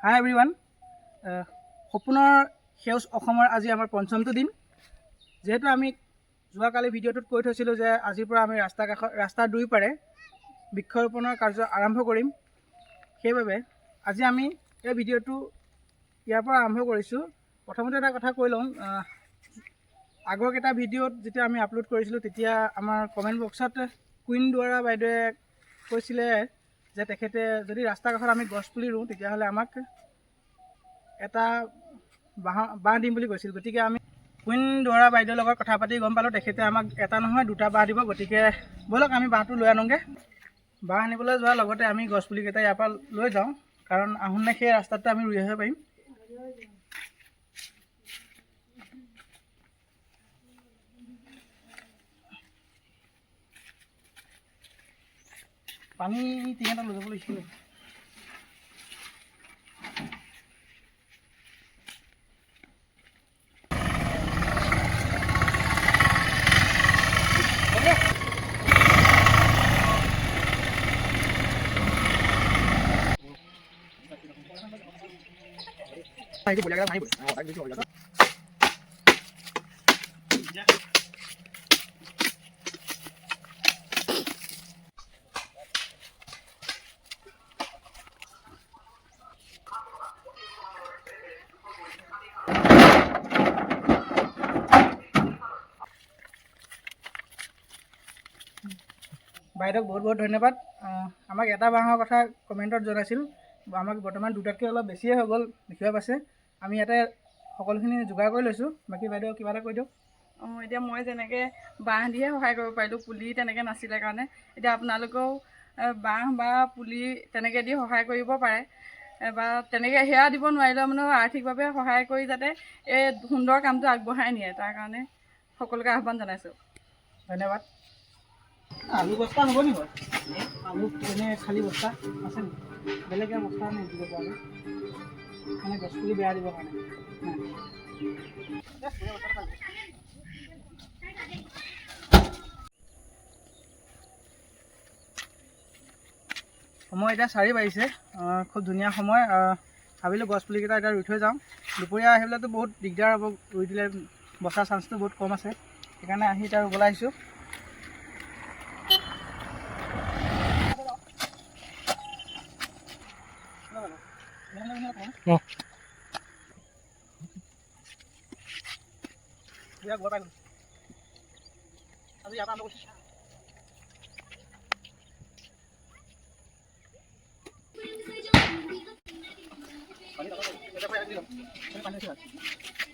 হাই everyone, সপোনৰ সেউজ অসমৰ আজি আমাৰ পঞ্চমটো দিন। যিহেতু আমি যোৱাকালি ভিডিঅ'টোত কৈ থৈছিলোঁ যে আজিৰ পৰা আমি ৰাস্তাৰ দুয়োপাৰে বৃক্ষৰোপণৰ কাৰ্য আৰম্ভ কৰিম। সেইবাবে আজি আমি এই ভিডিঅ'টো ইয়াৰ পৰা আৰম্ভ কৰিছোঁ। প্ৰথমতে এটা কথা কৈ লওঁ, আগৰ কেইটা ভিডিঅ'ত যেতিয়া আমি আপলোড কৰিছিলোঁ তেতিয়া আমাৰ কমেণ্ট বক্সত কুইন দুৱাৰা বাইদেৱে কৈছিলে যে তেখেতে যদি ৰাস্তাৰ কাষত আমি গছপুলি ৰুওঁ তেতিয়াহ'লে আমাক এটা বাঁহ দিম বুলি কৈছিল। গতিকে আমি কুইন দুৱাৰা বাইদেউৰ লগত কথা পাতি গম পালোঁ তেখেতে আমাক এটা নহয় দুটা বাঁহ দিব। গতিকে ব'লক আমি বাঁহটো লৈ আনোগৈ। বাঁহ আনিবলৈ যোৱাৰ লগতে আমি গছপুলিকেইটা ইয়াৰ পৰা লৈ যাওঁ, কাৰণ আহোঁতে সেই ৰাস্তাটো আমি ৰুই আহিব পাৰিম। পানী টিং এটা লৈ যাব লাগিছিল। বাইদেউক বহুত বহুত ধন্যবাদ। আমাক এটা বাঁহৰ কথা কমেণ্টত জনাইছিল, আমাক বৰ্তমান দুটাতকৈ অলপ বেছিয়ে হৈ গ'ল দেখিব পাইছে। আমি ইয়াতে সকলোখিনি যোগাৰ কৰি লৈছোঁ। বাকী বাইদেউ কিবা এটা কৈ দিয়ক। এতিয়া মই যেনেকৈ বাঁহ দিয়ে সহায় কৰিব পাৰিলোঁ, পুলি তেনেকৈ নাছিলে কাৰণে এতিয়া আপোনালোকেও বাঁহ বা পুলি তেনেকৈ দি সহায় কৰিব পাৰে, বা তেনেকৈ সেয়া দিব নোৱাৰিলেও মানে আৰ্থিকভাৱে সহায় কৰি যাতে এই সুন্দৰ কামটো আগবঢ়াই নিয়ে, তাৰ কাৰণে সকলোকে আহ্বান জনাইছোঁ। ধন্যবাদ। আলু বস্তা হ'ব নি বাৰু? আলু এনে খালী বস্তা আছে নেকি? বেলেগ বস্তা নে দিব পৰা মানে গছপুলি বেয়া দিবৰ কাৰণে? সময় এতিয়া 4 বাজিছে। খুব ধুনীয়া সময়। ভাবিলোঁ গছপুলিকেইটা এতিয়া ৰুই থৈ যাওঁ। দুপৰীয়া আহিবলৈতো বহুত দিগদাৰ হ'ব, ৰুই দিলে বচাৰ চান্সটো বহুত কম আছে। সেইকাৰণে আহি এতিয়া ৰুবলৈ আহিছোঁ।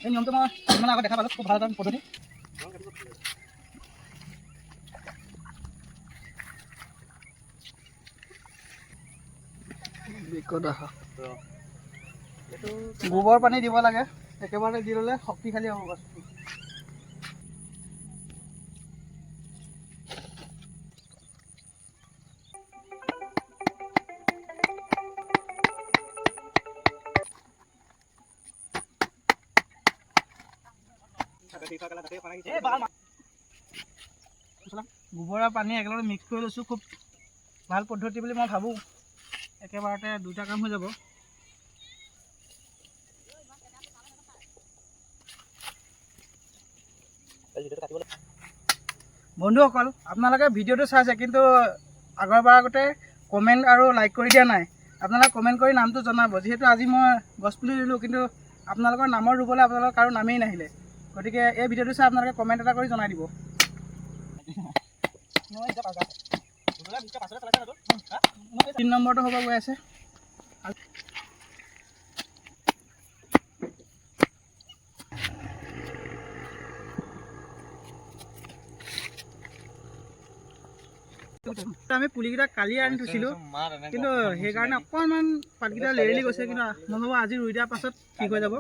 এই নিয়মটো মই মানে আগত দেখা পালোঁ, খুব ভাল এটা পদ্ধতি। গোবৰ পানী দিব লাগে, একেবাৰে দি ল'লে শক্তিশালী হ'ব গছপুলি। গোবৰ আৰু পানী একেলগে মিক্স কৰি লৈছোঁ। খুব ভাল পদ্ধতি বুলি মই ভাবোঁ। একেবাৰতে দুটা কাম হৈ যাব। বন্ধুসকল, আপোনালোকে ভিডিঅ'টো চাইছে, কিন্তু আগৰবাৰ আগতে কমেণ্ট আৰু লাইক কৰি দিয়া নাই। আপোনালোকে কমেণ্ট কৰি নামটো জনাব। যিহেতু আজি মই গছপুলি ৰুলোঁ, কিন্তু আপোনালোকৰ নামৰ ৰুবলৈ আপোনালোকৰ কাৰো নামেই নাহিলে। গতিকে এই ভিডিঅ'টো চাই আপোনালোকে কমেণ্ট এটা কৰি জনাই দিব। 3 নম্বৰটো হ'ব গৈ আছে। আমি পুলিকেইটা কালি আনি থৈছিলোঁ, কিন্তু সেইকাৰণে অকণমান পাতকেইটা লেৰেলি গৈছে, কিন্তু মই ভাবোঁ আজি ৰুই দিয়াৰ পাছত ঠিক হৈ যাব।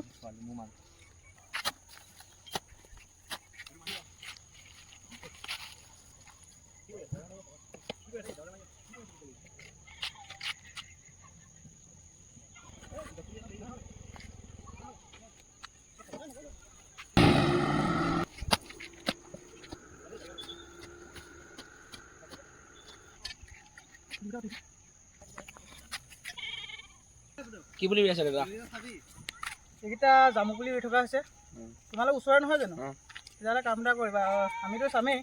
কি বুলি ৰুই আছে দাদা? এইকেইটা জামু পুলি ৰুই থকা হৈছে। তোমালোক ওচৰৰে নহয় জানো? তেতিয়াহ'লে কাম এটা কৰিবা, আমিতো চামেই,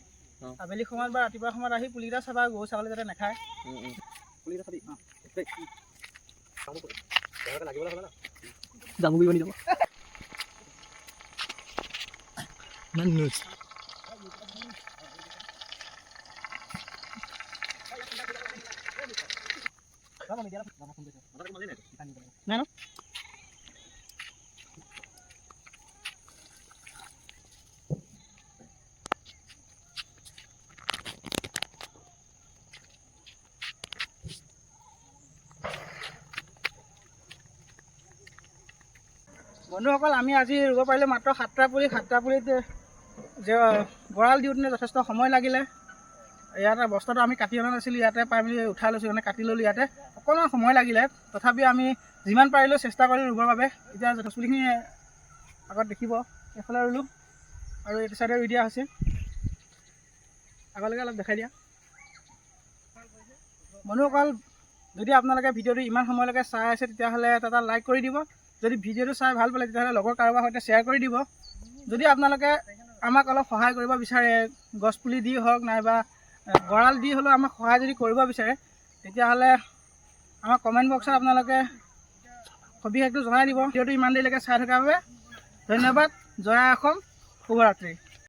আবেলি সময়ত বা ৰাতিপুৱা সময়ত আহি পুলিকেইটা চাবা, গৰু ছাগলী যাতে নাখায়। জামু পুলি যাব নাই ন? বন্ধুসকল, আমি আজি ৰুব পাৰিলোঁ মাত্ৰ 7টা পুলি। 7টা পুলিত গঁৰাল দিওঁতে যথেষ্ট সময় লাগিলে। ইয়াতে বস্তাটো আমি কাটি অনা নাছিলোঁ, ইয়াতে পাই মেলি উঠাই লৈছোঁ, মানে কাটি ল'লোঁ ইয়াতে। অকণমান সময় লাগিলে, তথাপিও আমি যিমান পাৰিলোঁ চেষ্টা কৰিলোঁ ৰুবৰ বাবে। এতিয়া পুলিখিনি আগত দেখিব, এইফালে ৰুলোঁ আৰু এইটো চাইডে ৰুই দিয়া হৈছে। আগলৈকে অলপ দেখাই দিয়া। বন্ধুসকল, যদি আপোনালোকে ভিডিঅ'টো ইমান সময়লৈকে চাই আছে তেতিয়াহ'লে এটা লাইক কৰি দিব। যদি ভিডিঅ'টো চাই ভাল পালে তেতিয়াহ'লে লগৰ কাৰোবাৰ সৈতে শ্বেয়াৰ কৰি দিব। যদি আপোনালোকে আমাক অলপ সহায় কৰিব বিচাৰে, গছপুলি দি হওক নাইবা গঁৰাল দি হ'লেও আমাক সহায় যদি কৰিব বিচাৰে তেতিয়াহ'লে আমাৰ কমেণ্ট বক্সত আপোনালোকে সবিশেষটো জনাই দিব। ভিডিঅ'টো ইমান দেৰিলৈকে চাই থকাৰ বাবে ধন্যবাদ। জয় অসম, শুভৰাত্ৰি।